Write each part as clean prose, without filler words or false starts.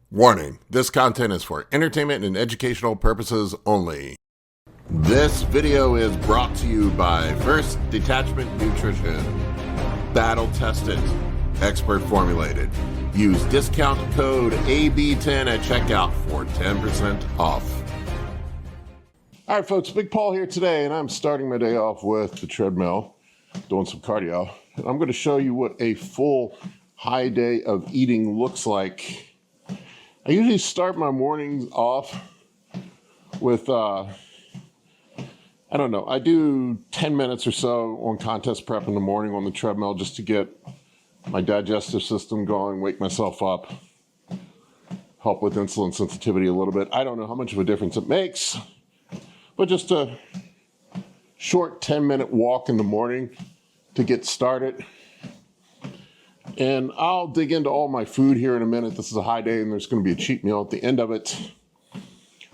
Warning, this content is for entertainment and educational purposes only. This video is brought to you by First Detachment Nutrition. Battle tested, expert formulated. Use discount code AB10 at checkout for 10% off. All right, folks, Big Paul here today, and I'm starting my day off with the treadmill, doing some cardio. And I'm going to show you what a full high day of eating looks like. I usually start my mornings off with, I do 10 minutes or so on contest prep in the morning on the treadmill just to get my digestive system going, wake myself up, help with insulin sensitivity a little bit. I don't know how much of a difference it makes, but just a short 10-minute walk in the morning to get started. And I'll dig into all my food here in a minute. This is a high day and there's going to be a cheat meal at the end of it.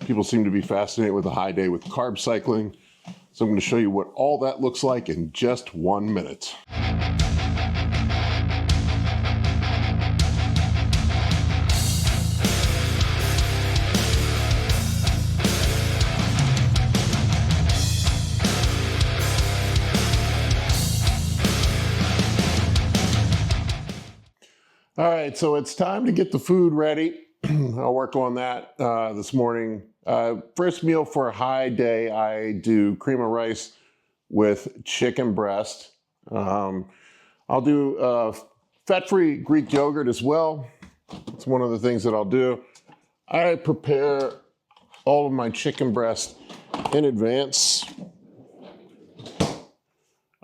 People seem to be fascinated with a high day with carb cycling. So I'm going to show you what all that looks like in just 1 minute. All right, so it's time to get the food ready. I'll work on that this morning. First meal for a high day, I do cream of rice with chicken breast. I'll do fat-free Greek yogurt as well. It's one of the things that I'll do. I prepare all of my chicken breast in advance.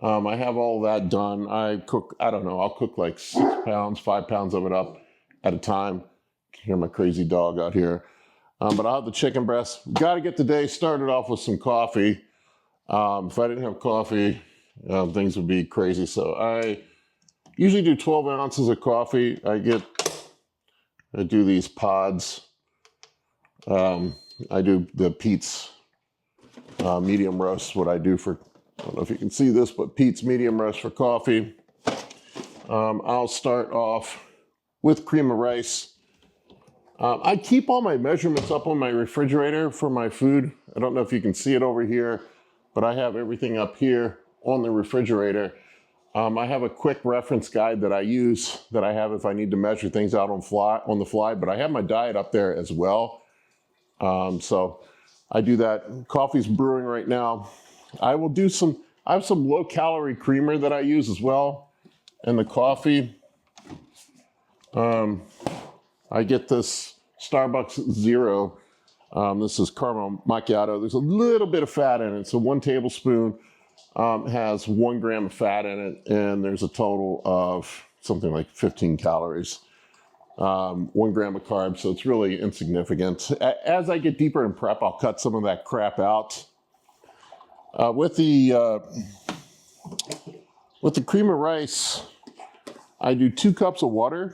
I have all that done. I cook, I'll cook like 6 pounds, 5 pounds of it up at a time. You can hear my crazy dog out here. But I'll have the chicken breast. Got to get the day started off with some coffee. If I didn't have coffee, things would be crazy. So I usually do 12 ounces of coffee. I do these pods. I do the Pete's medium roast, what I do for, I don't know if you can see this, but Pete's medium roast for coffee. I'll start off with cream of rice. I keep all my measurements up on my refrigerator for my food. I don't know if you can see it over here, but I have everything up here on the refrigerator. I have a quick reference guide that I use that I have if I need to measure things out on the fly, but I have my diet up there as well. So I do that. Coffee's brewing right now. I have some low calorie creamer that I use as well. And the coffee, I get this Starbucks Zero. This is caramel macchiato. There's a little bit of fat in it. So 1 tablespoon has 1 gram of fat in it. And there's a total of something like 15 calories. 1 gram of carbs. So it's really insignificant. As I get deeper in prep, I'll cut some of that crap out. With the cream of rice, I do 2 cups of water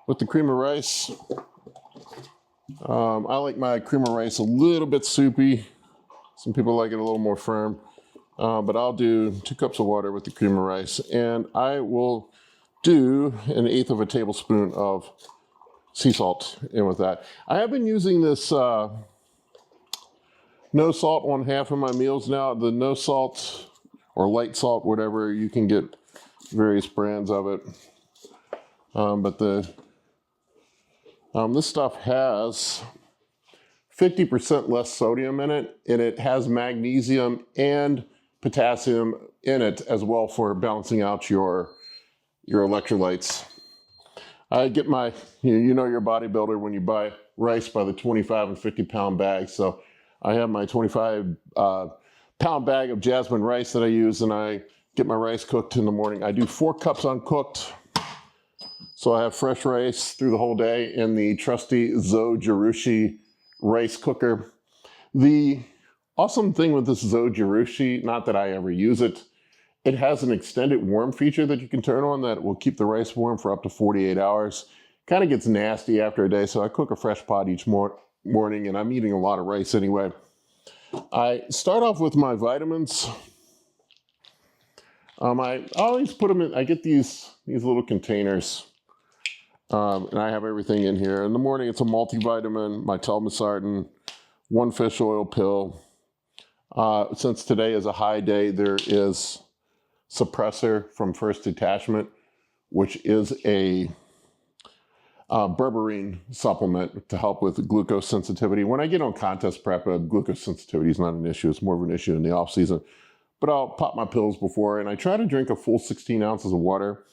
with the cream of rice. I like my cream of rice a little bit soupy. Some people like it a little more firm. But I'll do 2 cups of water with the cream of rice. And I will do 1/8 of a tablespoon of sea salt in with that. I have been using this no salt on half of my meals now. The no salt or light salt, whatever, you can get various brands of it. But this stuff has 50% less sodium in it, and it has magnesium and potassium in it as well for balancing out your electrolytes. I get my, you know you're a bodybuilder when you buy rice by the 25 and 50 pound bags. So I have my 25 pound bag of jasmine rice that I use, and I get my rice cooked in the morning. I do 4 cups uncooked. So I have fresh rice through the whole day in the trusty Zojirushi rice cooker. The awesome thing with this Zojirushi, not that I ever use it, it has an extended warm feature that you can turn on that will keep the rice warm for up to 48 hours. Kind of gets nasty after a day, so I cook a fresh pot each morning, and I'm eating a lot of rice anyway. I start off with my vitamins. I always put them in, I get these little containers. And I have everything in here. In the morning, it's a multivitamin, my telmisartan, 1 fish oil pill. Since today is a high day, there is suppressor from First Detachment, which is a berberine supplement to help with glucose sensitivity. When I get on contest prep, glucose sensitivity is not an issue. It's more of an issue in the off season. But I'll pop my pills before, and I try to drink a full 16 ounces of water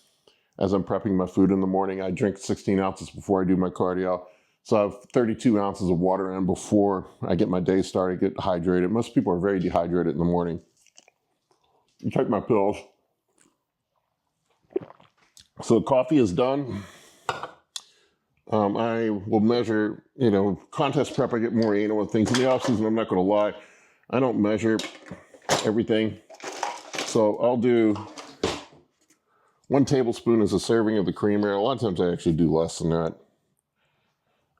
as I'm prepping my food in the morning. I drink 16 ounces before I do my cardio. So I have 32 ounces of water in before I get my day started, get hydrated. Most people are very dehydrated in the morning. I take my pills. So coffee is done. I will measure, contest prep, I get more anal and things. In the off season, I'm not going to lie, I don't measure everything. So I'll do 1 tablespoon is a serving of the creamer. A lot of times I actually do less than that.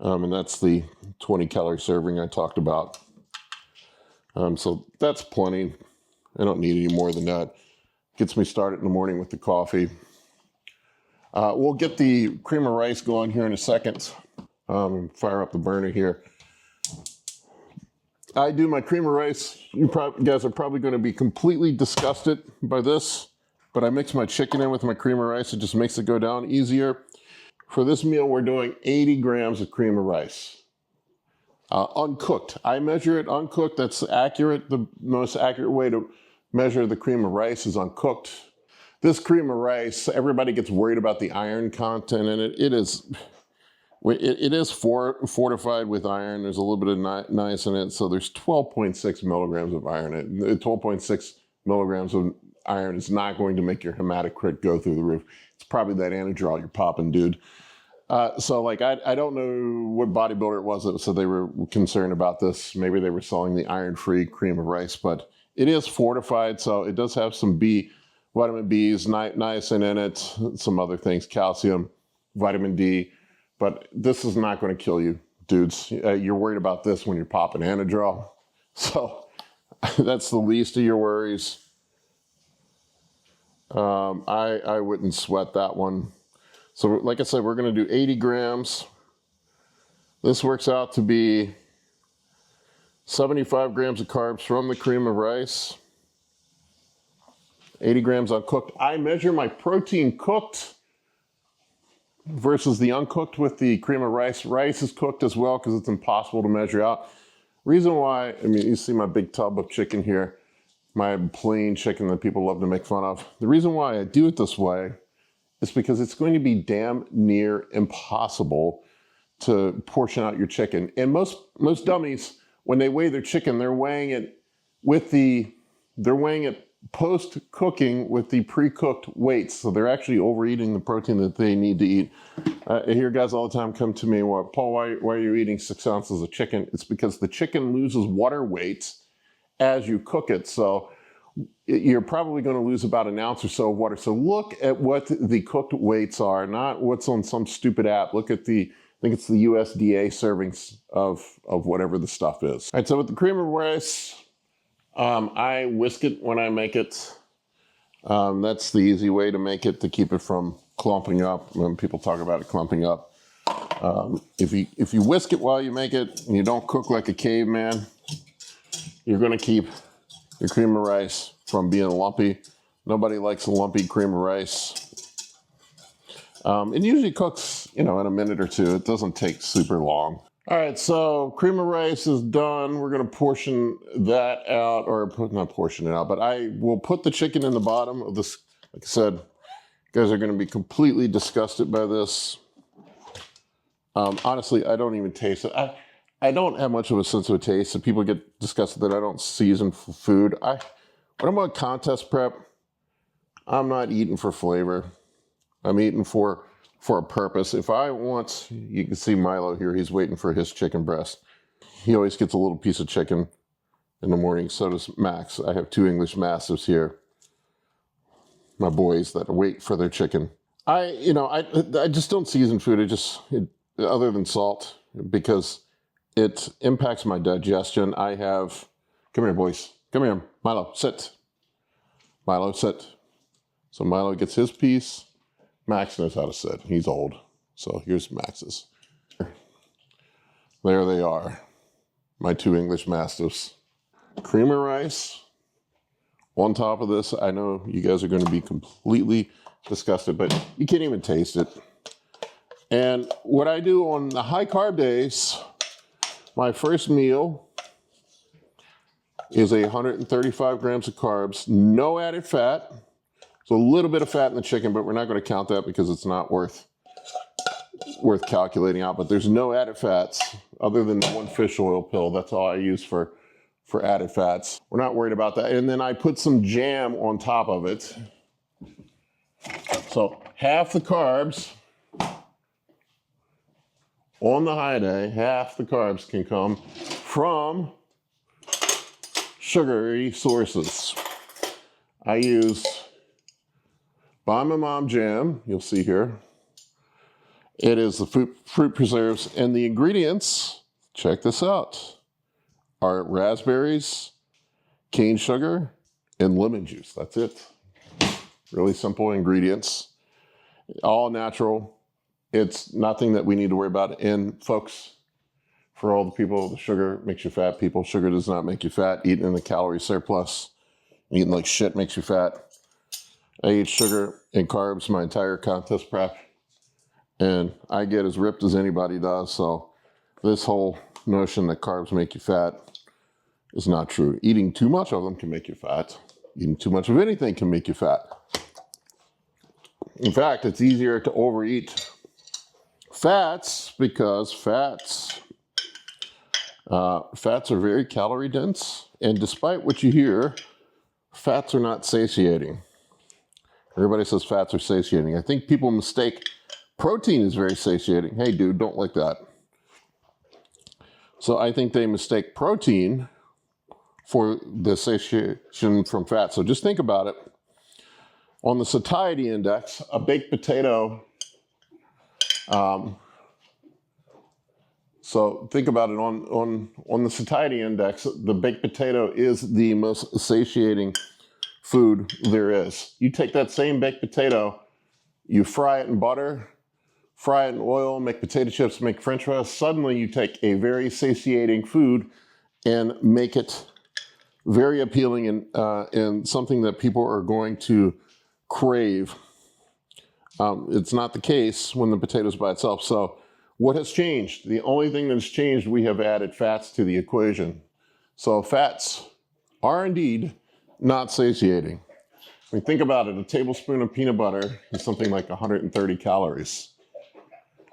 And that's the 20 calorie serving I talked about. So that's plenty. I don't need any more than that. Gets me started in the morning with the coffee. We'll get the cream of rice going here in a second. Fire up the burner here. I do my cream of rice. You guys are probably going to be completely disgusted by this, but I mix my chicken in with my cream of rice. It just makes it go down easier. For this meal, we're doing 80 grams of cream of rice. Uncooked. I measure it uncooked. That's accurate. The most accurate way to measure the cream of rice is uncooked. This cream of rice, everybody gets worried about the iron content in it. It is fortified with iron. There's a little bit of niacin in it, so there's 12.6 milligrams of iron in it. 12.6 milligrams of iron is not going to make your hematocrit go through the roof. It's probably that anadrol you're popping, dude. So like, I don't know what bodybuilder it was that said they were concerned about this. Maybe they were selling the iron-free cream of rice, but it is fortified, so it does have some vitamin B's, niacin in it, some other things, calcium, vitamin D, but this is not going to kill you, dudes. You're worried about this when you're popping Anadrol. So that's the least of your worries. I wouldn't sweat that one. So like I said, we're going to do 80 grams. This works out to be 75 grams of carbs from the cream of rice. 80 grams uncooked. I measure my protein cooked versus the uncooked with the cream of rice. Rice is cooked as well because it's impossible to measure out. Reason why, you see my big tub of chicken here, my plain chicken that people love to make fun of. The reason why I do it this way is because it's going to be damn near impossible to portion out your chicken. And most dummies, when they weigh their chicken, they're weighing it post-cooking with the pre-cooked weights. So they're actually overeating the protein that they need to eat. I hear guys all the time come to me, well, Paul, why are you eating 6 ounces of chicken? It's because the chicken loses water weight as you cook it. So you're probably going to lose about an ounce or so of water. So look at what the cooked weights are, not what's on some stupid app. Look at I think it's the USDA servings of whatever the stuff is. All right, so with the cream of rice, I whisk it when I make it. That's the easy way to make it, to keep it from clumping up. When people talk about it clumping up, if you whisk it while you make it and you don't cook like a caveman, you're going to keep your cream of rice from being lumpy. Nobody likes a lumpy cream of rice. It usually cooks, in a minute or two. It doesn't take super long. All right, so cream of rice is done. We're going to portion that out, or not portion it out, but I will put the chicken in the bottom of this. Like I said, you guys are going to be completely disgusted by this. Honestly, I don't even taste it. I don't have much of a sense of a taste, and people get disgusted that I don't season food. When I'm on contest prep, I'm not eating for flavor. I'm eating for a purpose. If I want, you can see Milo here, he's waiting for his chicken breast. He always gets a little piece of chicken in the morning. So does Max. I have 2 English Mastiffs here, my boys that wait for their chicken. I just don't season food. Other than salt, because it impacts my digestion. Come here, boys. Come here, Milo, sit. Milo, sit. So Milo gets his piece. Max knows how to sit. He's old. So here's Max's. There they are, my 2 English Mastiffs. Cream of rice on top of this. I know you guys are going to be completely disgusted, but you can't even taste it. And what I do on the high carb days, my first meal is 135 grams of carbs, no added fat. So a little bit of fat in the chicken, but we're not going to count that because it's not worth calculating out. But there's no added fats other than the 1 fish oil pill. That's all I use for added fats. We're not worried about that. And then I put some jam on top of it. So half the carbs on the high day, half the carbs can come from sugary sources. I use By My Mom jam, you'll see here. It is the fruit preserves, and the ingredients, check this out, are raspberries, cane sugar, and lemon juice. That's it. Really simple ingredients, all natural. It's nothing that we need to worry about. And folks, for all the people, the sugar makes you fat people. Sugar does not make you fat. Eating in the calorie surplus, eating like shit makes you fat. I eat sugar and carbs my entire contest prep, and I get as ripped as anybody does. So this whole notion that carbs make you fat is not true. Eating too much of them can make you fat. Eating too much of anything can make you fat. In fact, it's easier to overeat fats because fats are very calorie dense. And despite what you hear, fats are not satiating. Everybody says fats are satiating. I think people mistake protein is very satiating. Hey, dude, don't like that. So I think they mistake protein for the satiation from fat. So just think about it. On the satiety index, a baked potato, so think about it, on the satiety index, the baked potato is the most satiating food there is. You take that same baked potato, you fry it in butter, fry it in oil, make potato chips, make French fries. Suddenly you take a very satiating food and make it very appealing and something that people are going to crave. It's not the case when the potato's by itself. So what has changed? The only thing that's changed, we have added fats to the equation. So fats are indeed not satiating. I mean, think about it. A tablespoon of peanut butter is something like 130 calories.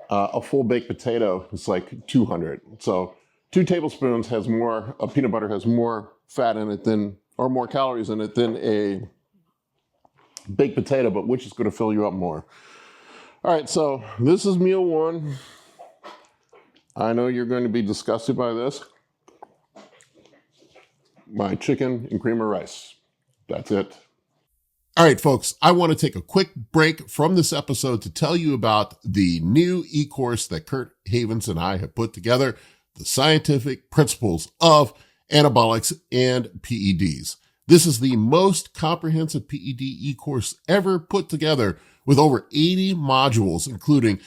A full baked potato is like 200. So 2 tablespoons has more, a peanut butter has more fat in it than, or more calories in it than a baked potato, but which is going to fill you up more? All right, so this is meal 1. I know you're going to be disgusted by this. My chicken and cream of rice. That's it. All right, folks, I want to take a quick break from this episode to tell you about the new e-course that Kurt Havens and I have put together, The Scientific Principles of Anabolics and PEDs. This is the most comprehensive PED e-course ever put together with over 80 modules, including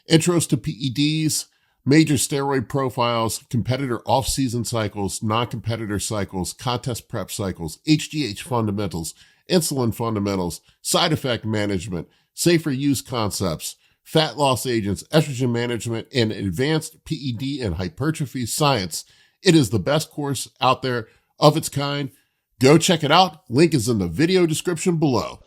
intros to PEDs, major steroid profiles, competitor off-season cycles, non-competitor cycles, contest prep cycles, HGH fundamentals, insulin fundamentals, side effect management, safer use concepts, fat loss agents, estrogen management, and advanced PED and hypertrophy science. It is the best course out there of its kind. Go check it out. Link is in the video description below.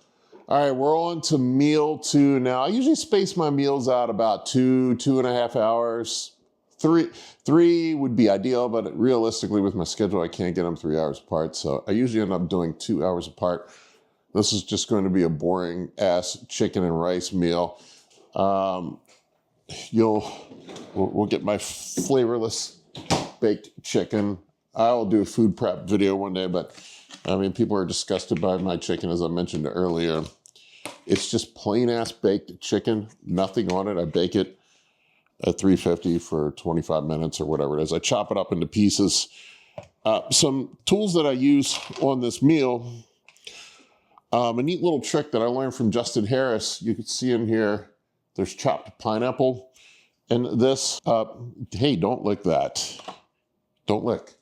All right, we're on to meal 2 now. I usually space my meals out about 2.5 hours. 3 would be ideal, but realistically with my schedule, I can't get them 3 hours apart. So I usually end up doing 2 hours apart. This is just going to be a boring ass chicken and rice meal. We'll get my flavorless baked chicken. I'll do a food prep video one day, but I mean, people are disgusted by my chicken, as I mentioned earlier. It's just plain ass baked chicken, nothing on it. I bake it at 350 for 25 minutes or whatever it is. I chop it up into pieces. Some tools that I use on this meal, a neat little trick that I learned from Justin Harris. You can see him here. There's chopped pineapple. And this, hey, don't lick that. Don't lick.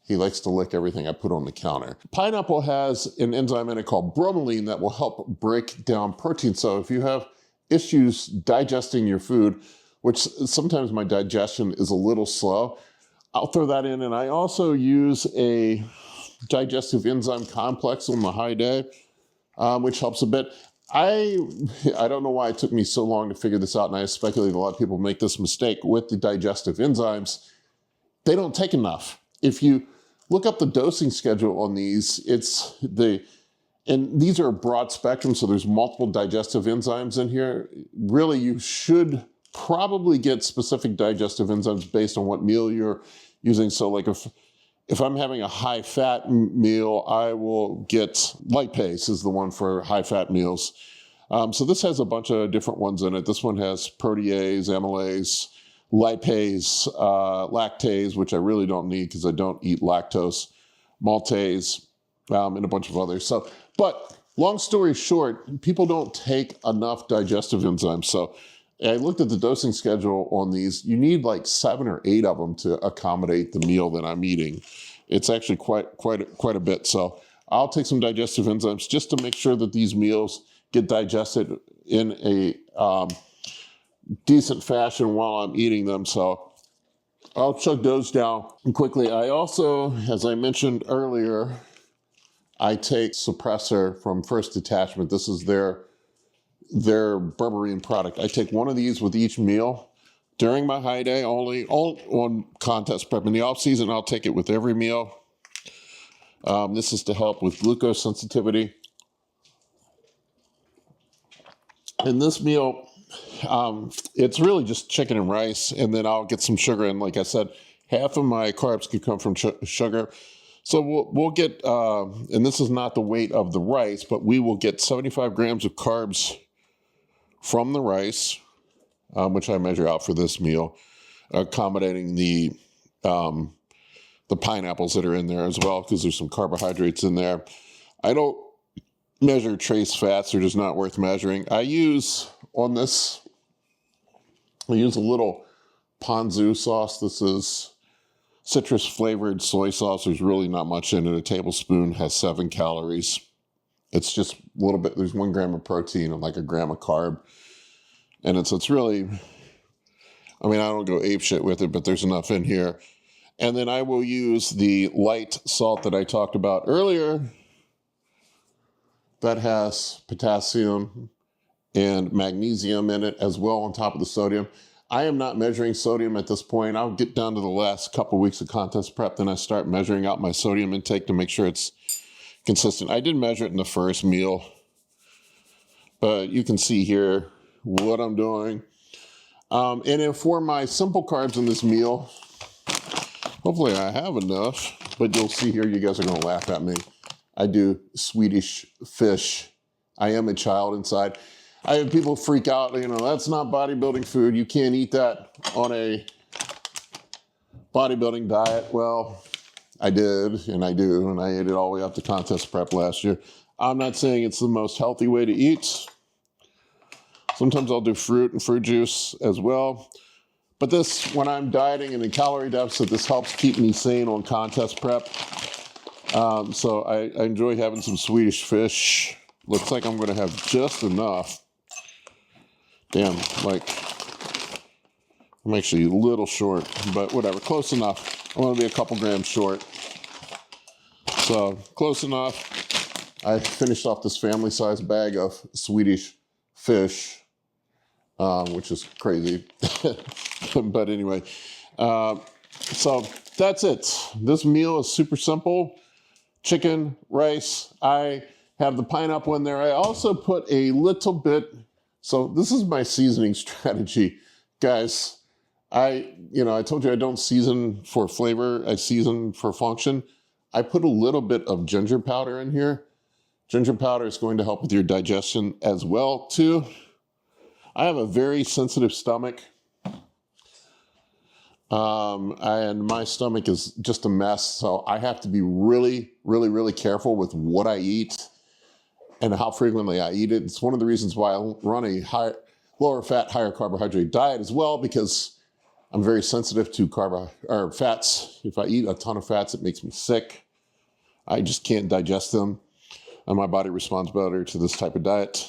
He likes to lick everything I put on the counter. Pineapple has an enzyme in it called bromelain that will help break down protein. So if you have issues digesting your food, which sometimes my digestion is a little slow, I'll throw that in. And I also use a digestive enzyme complex on the high day, which helps a bit. I don't know why it took me so long to figure this out, and I speculate a lot of people make this mistake with the digestive enzymes. They don't take enough. If you look up the dosing schedule on these, and these are a broad spectrum, so there's multiple digestive enzymes in here. Really, you should probably get specific digestive enzymes based on what meal you're using. So like if I'm having a high-fat meal, I will get lipase is the one for high-fat meals. So this has a bunch of different ones in it. This one has protease, amylase, lipase, lactase, which I really don't need because I don't eat lactose, maltase, and a bunch of others. So, but long story short, people don't take enough digestive enzymes. So I looked at the dosing schedule on these. You need like 7 or 8 of them to accommodate the meal that I'm eating. It's actually quite a bit. So I'll take some digestive enzymes just to make sure that these meals get digested in a decent fashion while I'm eating them. So I'll chug those down quickly. I also, as I mentioned earlier, I take Suppressor from First Detachment. This is their berberine product. I take one of these with each meal during my high day, only on contest prep. In the off season, I'll take it with every meal. This is to help with glucose sensitivity. And this meal, it's really just chicken and rice, and then I'll get some sugar. And like I said, half of my carbs can come from sugar. So we'll get, and this is not the weight of the rice, but we will get 75 grams of carbs from the rice, which I measure out for this meal, accommodating the pineapples that are in there as well, because there's some carbohydrates in there. I don't measure trace fats. They're just not worth measuring. I use a little ponzu sauce. This is citrus flavored soy sauce. There's really not much in it. A tablespoon has 7 calories. It's just a little bit, there's 1 gram of protein and like a gram of carb. And it's really, I mean, I don't go ape shit with it, but there's enough in here. And then I will use the light salt that I talked about earlier that has potassium and magnesium in it as well on top of the sodium. I am not measuring sodium at this point. I'll get down to the last couple of weeks of contest prep, then I start measuring out my sodium intake to make sure it's consistent. I did measure it in the first meal, but you can see here what I'm doing. And then for my simple carbs in this meal, hopefully I have enough, but you'll see here, you guys are gonna laugh at me. I do Swedish Fish. I am a child inside. I have people freak out, that's not bodybuilding food. You can't eat that on a bodybuilding diet. Well, I did, and I do, and I ate it all the way up to contest prep last year. I'm not saying it's the most healthy way to eat. Sometimes I'll do fruit and fruit juice as well. But this, when I'm dieting in a calorie deficit, this helps keep me sane on contest prep. So I enjoy having some Swedish Fish. Looks like I'm going to have just enough. Damn, like, I'm actually a little short, but whatever, close enough. I want to be a couple grams short. So, close enough. I finished off this family-sized bag of Swedish Fish, which is crazy. But anyway, so that's it. This meal is super simple. Chicken, rice. I have the pineapple in there. I also put a little bit, so this is my seasoning strategy. Guys, I told you I don't season for flavor, I season for function. I put a little bit of ginger powder in here. Ginger powder is going to help with your digestion as well, too. I have a very sensitive stomach. And my stomach is just a mess, so I have to be really, really, really careful with what I eat and how frequently I eat it. It's one of the reasons why I run lower fat, higher carbohydrate diet as well, because I'm very sensitive to fats. If I eat a ton of fats, it makes me sick. I just can't digest them, and my body responds better to this type of diet.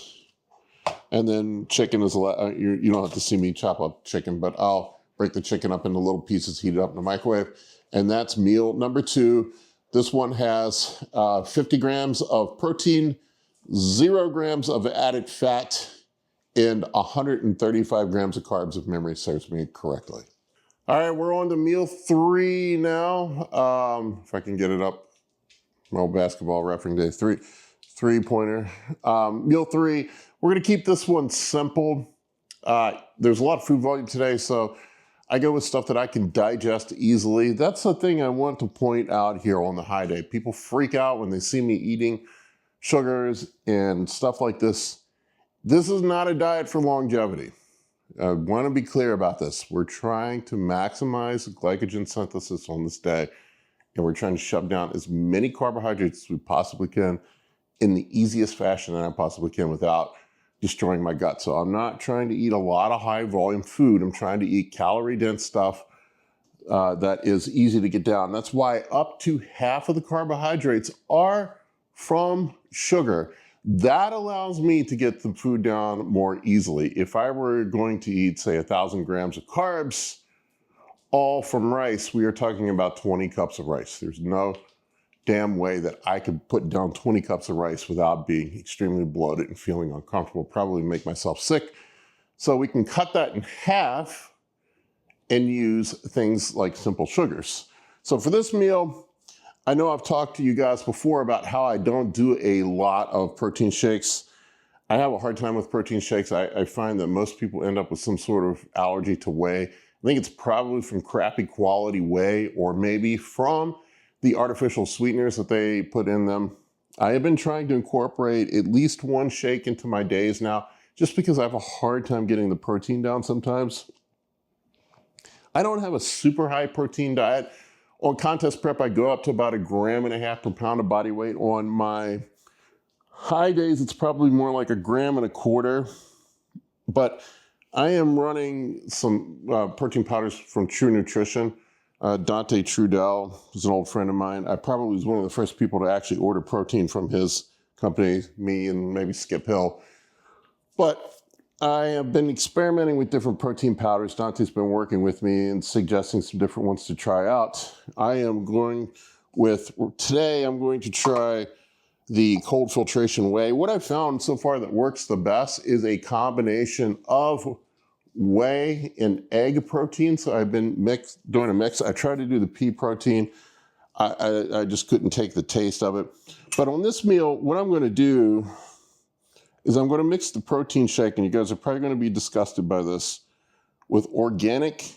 And then chicken is you don't have to see me chop up chicken, but I'll break the chicken up into little pieces, heat it up in the microwave. And that's meal number 2. This one has 50 grams of protein, 0 grams of added fat, and 135 grams of carbs, if memory serves me correctly. All right, we're on to meal 3 now. If I can get it up. No basketball refereeing day 3-pointer. Meal 3, we're gonna keep this one simple. There's a lot of food volume today, so I go with stuff that I can digest easily. That's the thing I want to point out here on the high day. People freak out when they see me eating sugars and stuff like this. This is not a diet for longevity. I want to be clear about this. We're trying to maximize glycogen synthesis on this day, and we're trying to shove down as many carbohydrates as we possibly can in the easiest fashion that I possibly can without destroying my gut. So I'm not trying to eat a lot of high volume food. I'm trying to eat calorie dense stuff that is easy to get down. That's why up to half of the carbohydrates are from sugar. That allows me to get the food down more easily. If I were going to eat, say, 1,000 grams of carbs, all from rice, we are talking about 20 cups of rice. There's no damn way that I could put down 20 cups of rice without being extremely bloated and feeling uncomfortable, probably make myself sick. So we can cut that in half and use things like simple sugars. So for this meal, I know I've talked to you guys before about how I don't do a lot of protein shakes. I have a hard time with protein shakes. I find that most people end up with some sort of allergy to whey. I think it's probably from crappy quality whey, or maybe from the artificial sweeteners that they put in them. I have been trying to incorporate at least one shake into my days now, just because I have a hard time getting the protein down sometimes. I don't have a super high protein diet. On contest prep, I go up to about 1.5 grams per pound of body weight. On my high days, it's probably more like 1.25 grams. But I am running some protein powders from True Nutrition. Dante Trudell is an old friend of mine. I probably was one of the first people to actually order protein from his company, me and maybe Skip Hill. But I have been experimenting with different protein powders. Dante's been working with me and suggesting some different ones to try out. Today I'm going to try the cold filtration whey. What I've found so far that works the best is a combination of whey and egg protein. So I've been doing a mix. I tried to do the pea protein. I just couldn't take the taste of it. But on this meal, what I'm going to do is I'm going to mix the protein shake, and you guys are probably going to be disgusted by this, with organic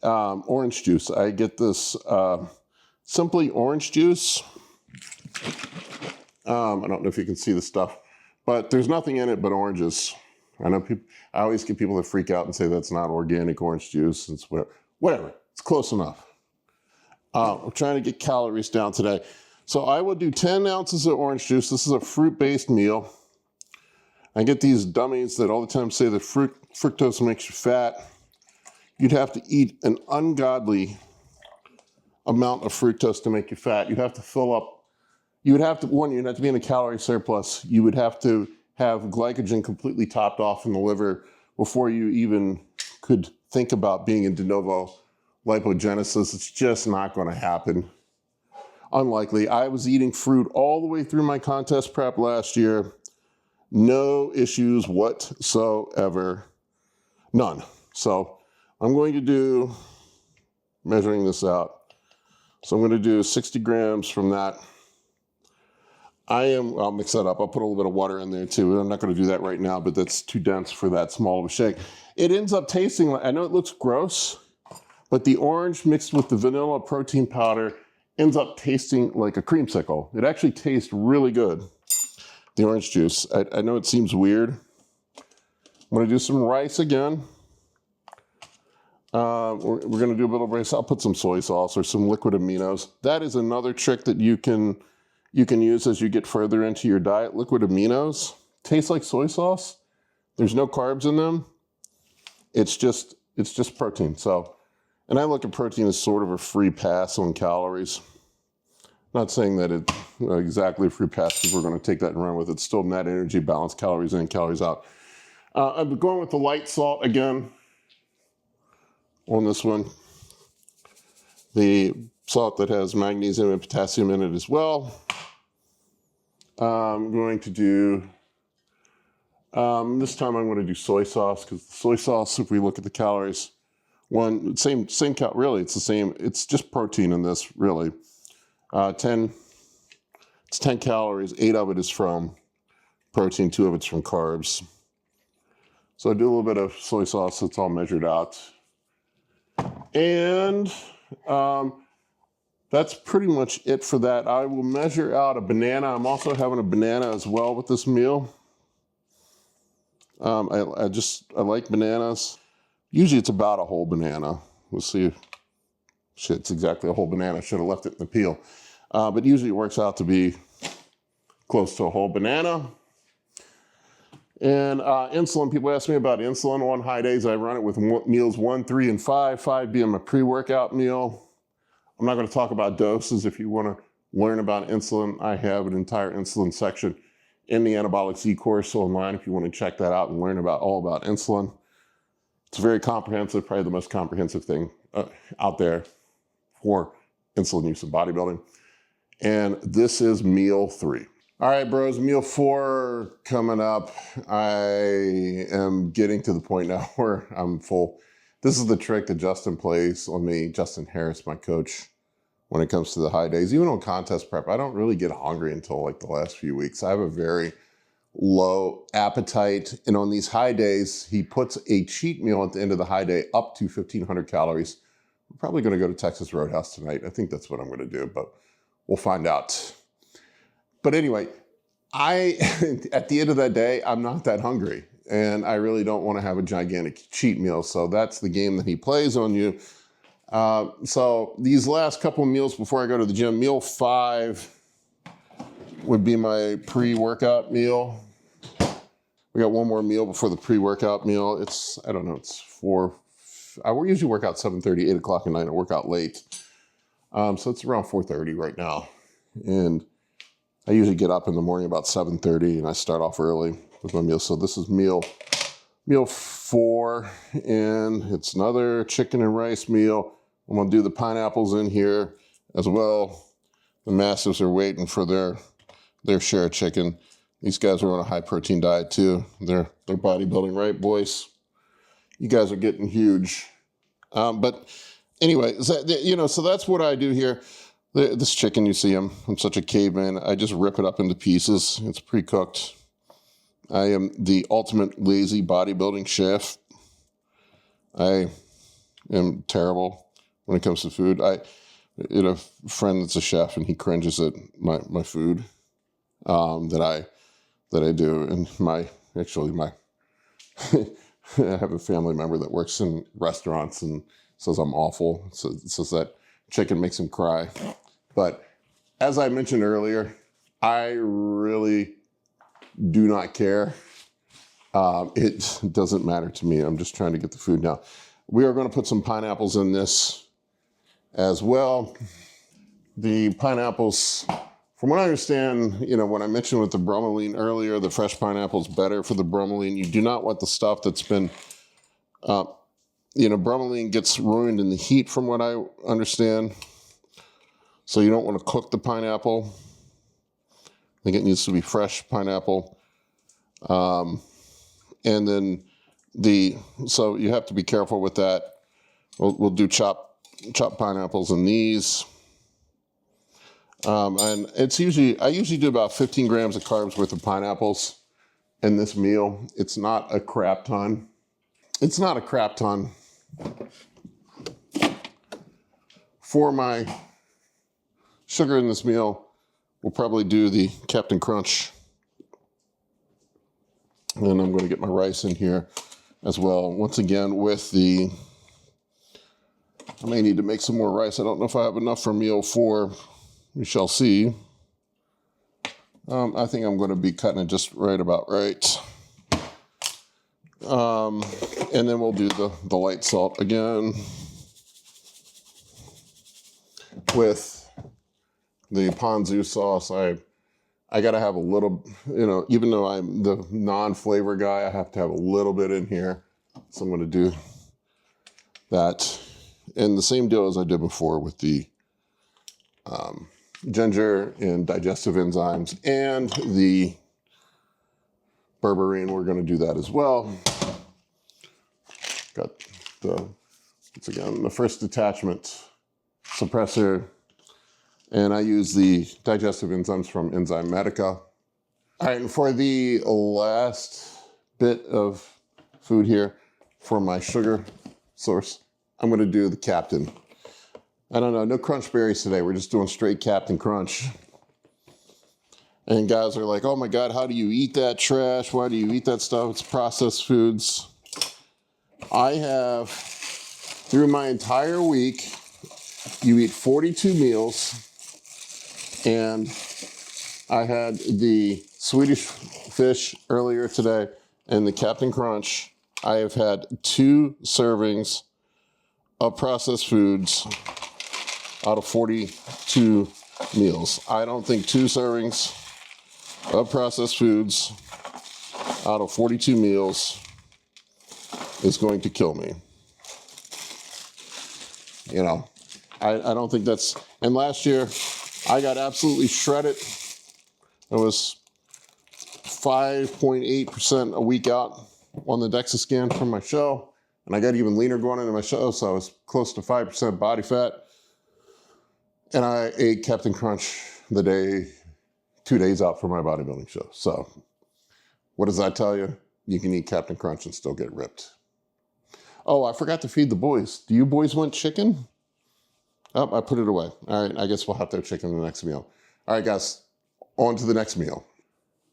orange juice. I get this Simply orange juice. I don't know if you can see the stuff, but there's nothing in it but oranges. I always get people that freak out and say that's not organic orange juice. It's whatever. It's close enough. I'm trying to get calories down today. So I will do 10 ounces of orange juice. This is a fruit-based meal. I get these dummies that all the time say that fructose makes you fat. You'd have to eat an ungodly amount of fructose to make you fat. You'd have to fill up. You'd have to be in a calorie surplus. You would have to have glycogen completely topped off in the liver before you even could think about being in de novo lipogenesis. It's just not going to happen. Unlikely. I was eating fruit all the way through my contest prep last year. No issues whatsoever. None. So I'm going to do, measuring this out. So I'm going to do 60 grams from that. I'll mix that up. I'll put a little bit of water in there too. I'm not going to do that right now, but that's too dense for that small of a shake. It ends up tasting like, I know it looks gross, but the orange mixed with the vanilla protein powder ends up tasting like a creamsicle. It actually tastes really good, the orange juice. I know it seems weird. I'm going to do some rice again. We're going to do a bit of rice. I'll put some soy sauce or some liquid aminos. That is another trick that you can use as you get further into your diet. Liquid aminos Tastes like soy sauce. There's no carbs in them. It's just protein. So, and I look at protein as sort of a free pass on calories. Not saying that it's exactly a free pass because we're going to take that and run with it. It's still net energy, balance, calories in, calories out. I'm going with the light salt again on this one. The salt that has magnesium and potassium in it as well. I'm going to do, this time I'm going to do soy sauce, because the soy sauce, if we look at the calories, same really, it's the same, it's just protein in this, really. 10 calories, 8 of it is from protein, 2 of it's from carbs. So I do a little bit of soy sauce, it's all measured out. And that's pretty much it for that. I will measure out a banana. I'm also having a banana as well with this meal. I like bananas. Usually it's about a whole banana. We'll see. Shit, it's exactly a whole banana. Should have left it in the peel. But usually it works out to be close to a whole banana. And insulin, people ask me about insulin. On high days, I run it with meals 1, 3, and 5. 5 being my pre-workout meal. I'm not going to talk about doses. If you want to learn about insulin, I have an entire insulin section in the Anabolics e-course online if you want to check that out and learn all about insulin. It's very comprehensive, probably the most comprehensive thing out there for insulin use in bodybuilding. And this is meal 3. All right, bros, meal 4 coming up. I am getting to the point now where I'm full. This is the trick that Justin plays on me, Justin Harris, my coach, when it comes to the high days. Even on contest prep, I don't really get hungry until like the last few weeks. I have a very low appetite. And on these high days, he puts a cheat meal at the end of the high day up to 1,500 calories. I'm probably going to go to Texas Roadhouse tonight. I think that's what I'm going to do, but we'll find out. But anyway, at the end of that day, I'm not that hungry. And I really don't want to have a gigantic cheat meal. So that's the game that he plays on you. So these last couple of meals before I go to the gym, meal 5 would be my pre-workout meal. We got one more meal before the pre-workout meal. It's 4. I usually work out 7:30, 8 o'clock at night. I work out late. So it's around 4:30 right now. And I usually get up in the morning about 7:30 and I start off early with my meal. So this is meal 4, and it's another chicken and rice meal. I'm gonna do the pineapples in here as well. The mastiffs are waiting for their share of chicken. These guys are on a high protein diet too. They're bodybuilding, right, boys? You guys are getting huge. But anyway, so that's what I do here. This chicken, you see, I'm such a caveman. I just rip it up into pieces. It's pre-cooked. I am the ultimate lazy bodybuilding chef. I am terrible when it comes to food. I had a friend that's a chef, and he cringes at my food that I do. And I have a family member that works in restaurants and says I'm awful. So says that chicken makes him cry. But as I mentioned earlier, I really do not care. It doesn't matter to me. I'm just trying to get the food now. We are going to put some pineapples in this as well. The pineapples, from what I understand, when I mentioned with the bromelain earlier, the fresh pineapple is better for the bromelain. You do not want the stuff that's been, bromelain gets ruined in the heat from what I understand. So you don't want to cook the pineapple. I think it needs to be fresh pineapple. And then so you have to be careful with that. We'll do chopped pineapples in these. And I usually do about 15 grams of carbs worth of pineapples in this meal. It's not a crap ton. For my sugar in this meal, we'll probably do the Captain Crunch. And I'm going to get my rice in here as well. Once again, I may need to make some more rice. I don't know if I have enough for meal 4. We shall see. I think I'm going to be cutting it just right about right. And then we'll do the light salt again with the ponzu sauce. I got to have a little, you know, even though I'm the non-flavor guy, I have to have a little bit in here. So I'm going to do that. And the same deal as I did before with the ginger and digestive enzymes and the berberine. We're going to do that as well. Got once again, the first detachment suppressor. And I use the digestive enzymes from Enzyme Medica. All right, and for the last bit of food here, for my sugar source, I'm going to do the Captain. I don't know, no crunch berries today. We're just doing straight Captain Crunch. And guys are like, oh my God, how do you eat that trash? Why do you eat that stuff? It's processed foods. I have, through my entire week, you eat 42 meals. And I had the Swedish Fish earlier today and the Captain Crunch. I have had 2 servings of processed foods out of 42 meals. I don't think 2 servings of processed foods out of 42 meals is going to kill me. You know, I don't think that's, and last year I got absolutely shredded. It was 5.8% a week out on the DEXA scan from my show. And I got even leaner going into my show, so I was close to 5% body fat. And I ate Captain Crunch the day, 2 days out from my bodybuilding show. So what does that tell you? You can eat Captain Crunch and still get ripped. Oh, I forgot to feed the boys. Do you boys want chicken? Oh, I put it away. All right, I guess we'll have to have chicken in the next meal. All right, guys, on to the next meal.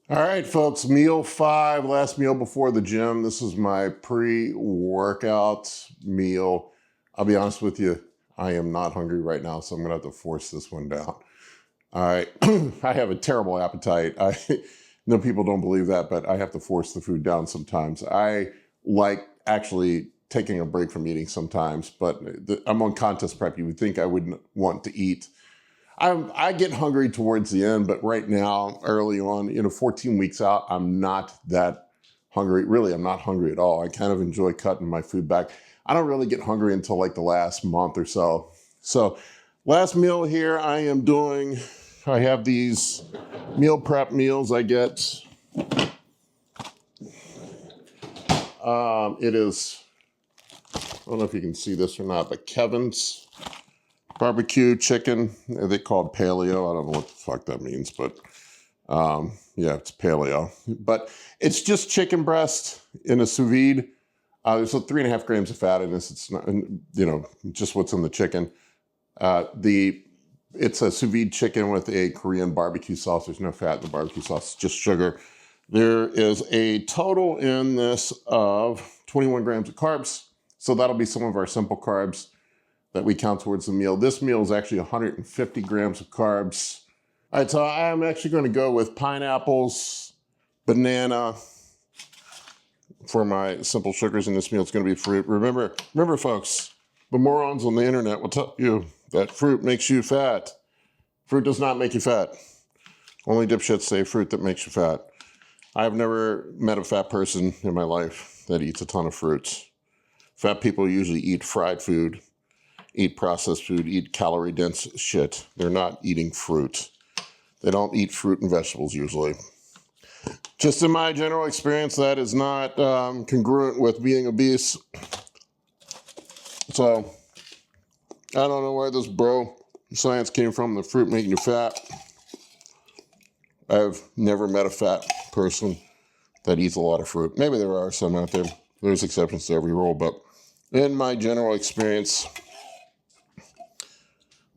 All right, folks, meal 5, last meal before the gym. This is my pre-workout meal. I'll be honest with you, I am not hungry right now, so I'm gonna have to force this one down. All right, I have a terrible appetite. I know people don't believe that, but I have to force the food down sometimes. I like actually taking a break from eating sometimes, but I'm on contest prep. You would think I wouldn't want to eat. I get hungry towards the end, but right now, early on, 14 weeks out, I'm not that hungry. Really, I'm not hungry at all. I kind of enjoy cutting my food back. I don't really get hungry until like the last month or so. So last meal here I have these meal prep meals I get. It is, I don't know if you can see this or not, but Kevin's barbecue chicken. They call it paleo. I don't know what the fuck that means, but yeah, it's paleo. But it's just chicken breast in a sous vide. There's 3.5 grams of fat in this. It's not, just what's in the chicken. It's a sous vide chicken with a Korean barbecue sauce. There's no fat in the barbecue sauce, just sugar. There is a total in this of 21 grams of carbs. So that'll be some of our simple carbs that we count towards the meal. This meal is actually 150 grams of carbs. All right, so I'm actually going to go with pineapples, banana. For my simple sugars in this meal, it's going to be fruit. Remember, folks, the morons on the internet will tell you that fruit makes you fat. Fruit does not make you fat. Only dipshits say fruit that makes you fat. I've never met a fat person in my life that eats a ton of fruits. Fat people usually eat fried food, eat processed food, eat calorie-dense shit. They're not eating fruit. They don't eat fruit and vegetables usually. Just in my general experience, that is not congruent with being obese. So, I don't know where this bro science came from, the fruit making you fat. I've never met a fat person that eats a lot of fruit. Maybe there are some out there. There's exceptions to every rule, but in my general experience,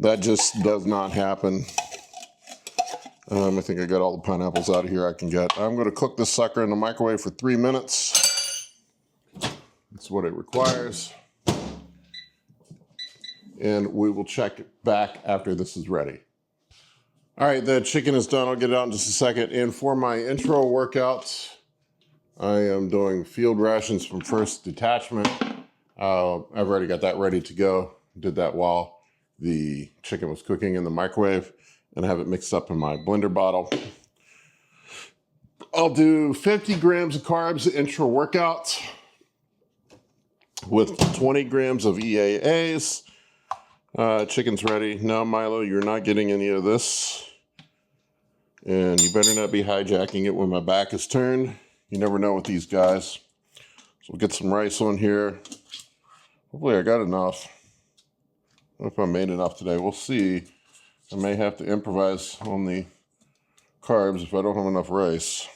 that just does not happen. I think I got all the pineapples out of here I can get. I'm going to cook this sucker in the microwave for 3 minutes. That's what it requires. And we will check back after this is ready. All right, the chicken is done. I'll get it out in just a second. And for my intro workout, I am doing field rations from First Detachment. I've already got that ready to go. Did that while the chicken was cooking in the microwave, and I have it mixed up in my blender bottle. I'll do 50 grams of carbs intro workout with 20 grams of EAAs. Chicken's ready. No, Milo, you're not getting any of this. And you better not be hijacking it when my back is turned. You never know with these guys. So we'll get some rice on here. Hopefully I got enough. I don't know if I made enough today. We'll see. I may have to improvise on the carbs if I don't have enough rice.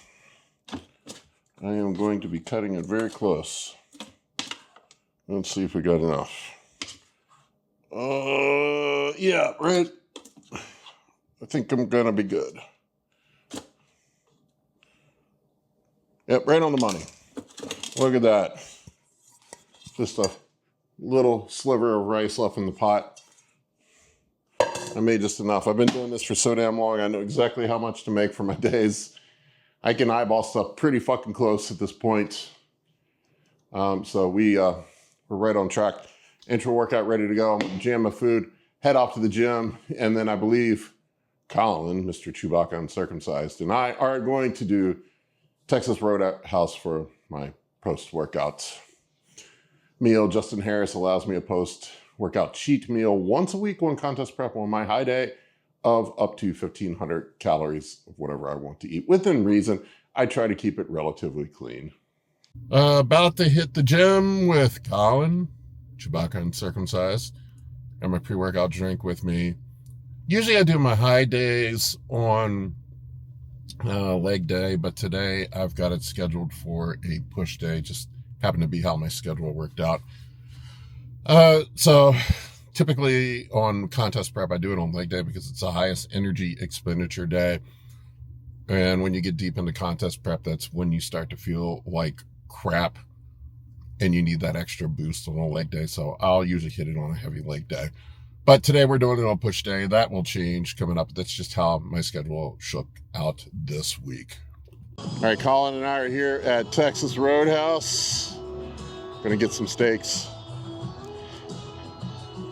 I am going to be cutting it very close. Let's see if we got enough. Yeah, right. I think I'm gonna be good. Yep, right on the money. Look at that. Just a little sliver of rice left in the pot. I made just enough. I've been doing this for so damn long. I know exactly how much to make for my days. I can eyeball stuff pretty fucking close at this point. So we're right on track. Intro workout ready to go. I'm gonna jam my food, head off to the gym, and then I believe Colin, Mr. Chewbacca Uncircumcised, and I are going to do Texas Roadhouse for my post-workout meal. Justin Harris allows me a post-workout cheat meal once a week on contest prep on my high day of up to 1,500 calories of whatever I want to eat within reason. I try to keep it relatively clean. About to hit the gym with Colin, Chewbacca Uncircumcised. Got my pre-workout drink with me. Usually I do my high days on leg day, but today I've got it scheduled for a push day. Just happened to be how my schedule worked out. So typically on contest prep, I do it on leg day because it's the highest energy expenditure day. And when you get deep into contest prep, that's when you start to feel like crap and you need that extra boost on a leg day. So I'll usually hit it on a heavy leg day. But today we're doing it on push day. That will change coming up. That's just how my schedule shook out this week. All right, Colin and I are here at Texas Roadhouse. Gonna get some steaks.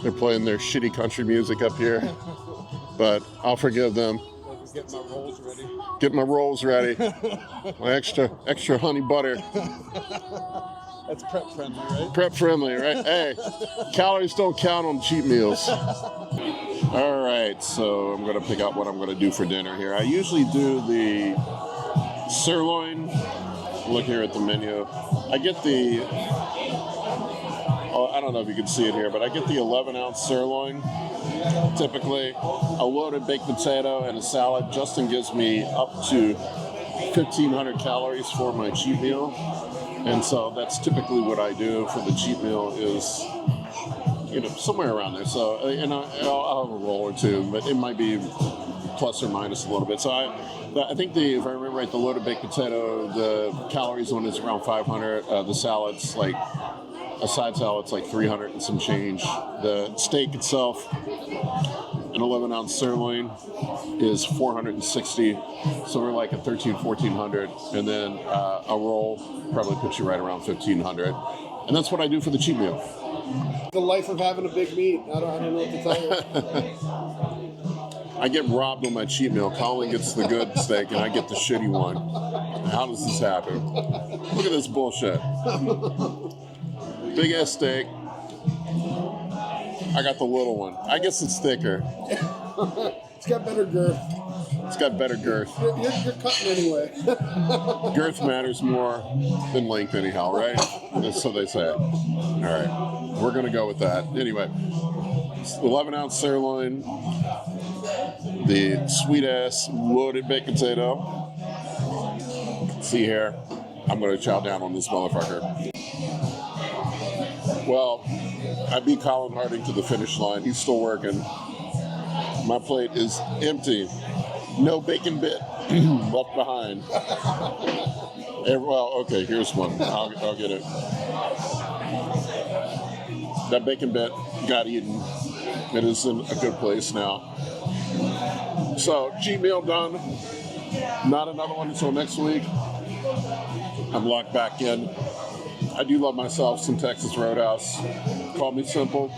They're playing their shitty country music up here, but I'll forgive them. Get my rolls ready. Get my rolls ready. My extra honey butter. That's prep friendly, right? Prep friendly, right? Hey, calories don't count on cheat meals. All right, so I'm gonna pick out what I'm gonna do for dinner here. I usually do the sirloin. Look here at the menu. I get the, I don't know if you can see it here, but I get the 11-ounce sirloin. Typically, a loaded baked potato and a salad. Justin gives me up to 1,500 calories for my cheat meal. And so that's typically what I do for the cheat meal is, somewhere around there. So, I'll have a roll or two, but it might be plus or minus a little bit. So I think if I remember right, the loaded baked potato, the calories on is around 500. The salad's like, a side salad's like 300 and some change. The steak itself, an 11-ounce sirloin, is 460. So we're like at 1,400. And then a roll probably puts you right around 1,500. And that's what I do for the cheat meal. The life of having a big meat. I don't know what to tell you. I get robbed on my cheat meal. Colin gets the good steak and I get the shitty one. How does this happen? Look at this bullshit. Big ass steak. I got the little one. I guess it's thicker. It's got better girth. It's got better girth. You're cutting anyway. Girth matters more than length anyhow, right? So they say. All right. We're going to go with that. Anyway, 11-ounce sirloin, the sweet-ass loaded baked potato. See here, I'm going to chow down on this motherfucker. Well, I beat Colin Harding to the finish line. He's still working. My plate is empty. No bacon bit left behind. Well, okay, here's one. I'll get it. That bacon bit got eaten. It is in a good place now. So cheat meal done. Not another one until next week. I'm locked back in. I do love myself some Texas Roadhouse. Call me simple.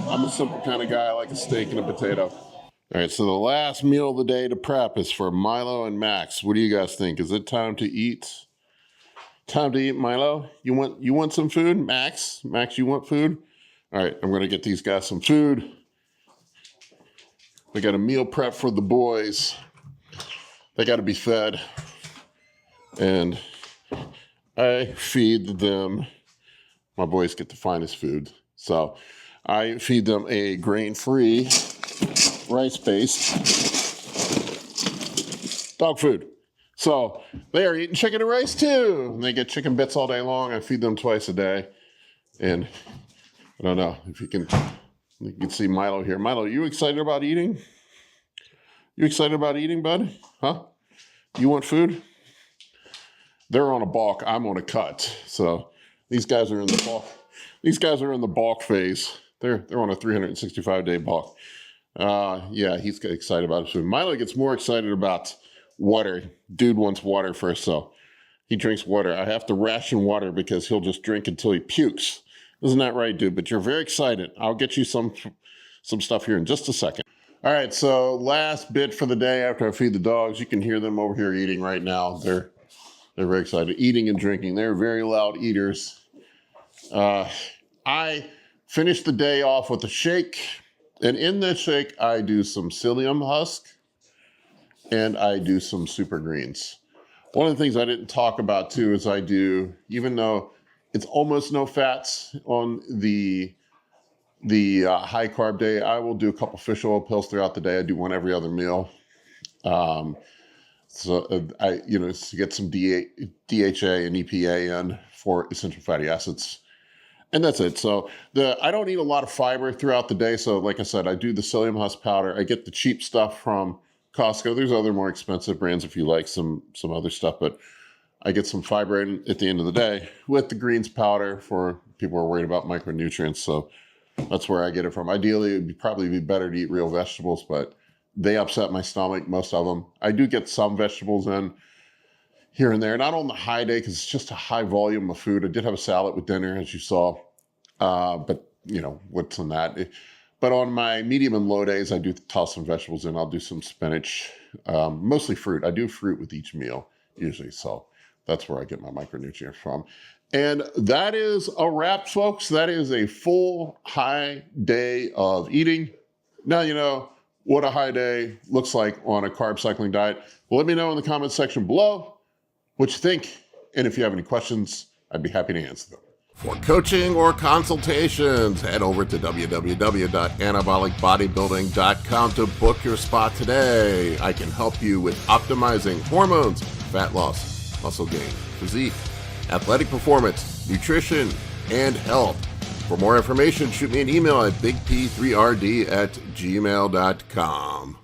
I'm a simple kind of guy. I like a steak and a potato. All right, so the last meal of the day to prep is for Milo and Max. What do you guys think? Is it time to eat? Time to eat, Milo? You want some food? Max, you want food? All right, I'm going to get these guys some food. We got a meal prep for the boys. They got to be fed. And I feed them. My boys get the finest food. So I feed them a grain-free, rice-based dog food. So they are eating chicken and rice too. And they get chicken bits all day long. I feed them twice a day. And I don't know if you can see Milo here. Milo, you excited about eating? You excited about eating, bud? Huh? You want food? They're on a bulk. I'm on a cut. So these guys are in the bulk. These guys are in the bulk phase. They're on a 365-day bulk. Yeah, he's excited about his food. Milo gets more excited about water. Dude wants water first, so he drinks water. I have to ration water because he'll just drink until he pukes. Isn't that right, dude? But you're very excited. I'll get you some stuff here in just a second. All right, so last bit for the day after I feed the dogs. You can hear them over here eating right now. They're very excited, eating and drinking. They're very loud eaters. I finished the day off with a shake, and in that shake, I do some psyllium husk, and I do some super greens. One of the things I didn't talk about too is I do, even though it's almost no fats on the high carb day, I will do a couple fish oil pills throughout the day. I do one every other meal. So I, to get some DHA and EPA in for essential fatty acids. And that's it. So I don't eat a lot of fiber throughout the day. So like I said, I do the psyllium husk powder. I get the cheap stuff from Costco. There's other more expensive brands if you like some other stuff, but I get some fiber in at the end of the day with the greens powder for people who are worried about micronutrients. So that's where I get it from. Ideally, it would probably be better to eat real vegetables, but they upset my stomach, most of them. I do get some vegetables in here and there, not on the high day because it's just a high volume of food. I did have a salad with dinner, as you saw, but what's in that? But on my medium and low days, I do toss some vegetables in. I'll do some spinach, mostly fruit. I do fruit with each meal usually, so that's where I get my micronutrients from. And that is a wrap, folks. That is a full high day of eating. Now you know what a high day looks like on a carb cycling diet. Well, let me know in the comments section below what you think. And if you have any questions, I'd be happy to answer them. For coaching or consultations, head over to www.anabolicbodybuilding.com to book your spot today. I can help you with optimizing hormones, fat loss, muscle gain, physique, athletic performance, nutrition, and health. For more information, shoot me an email at bigp3rd@gmail.com.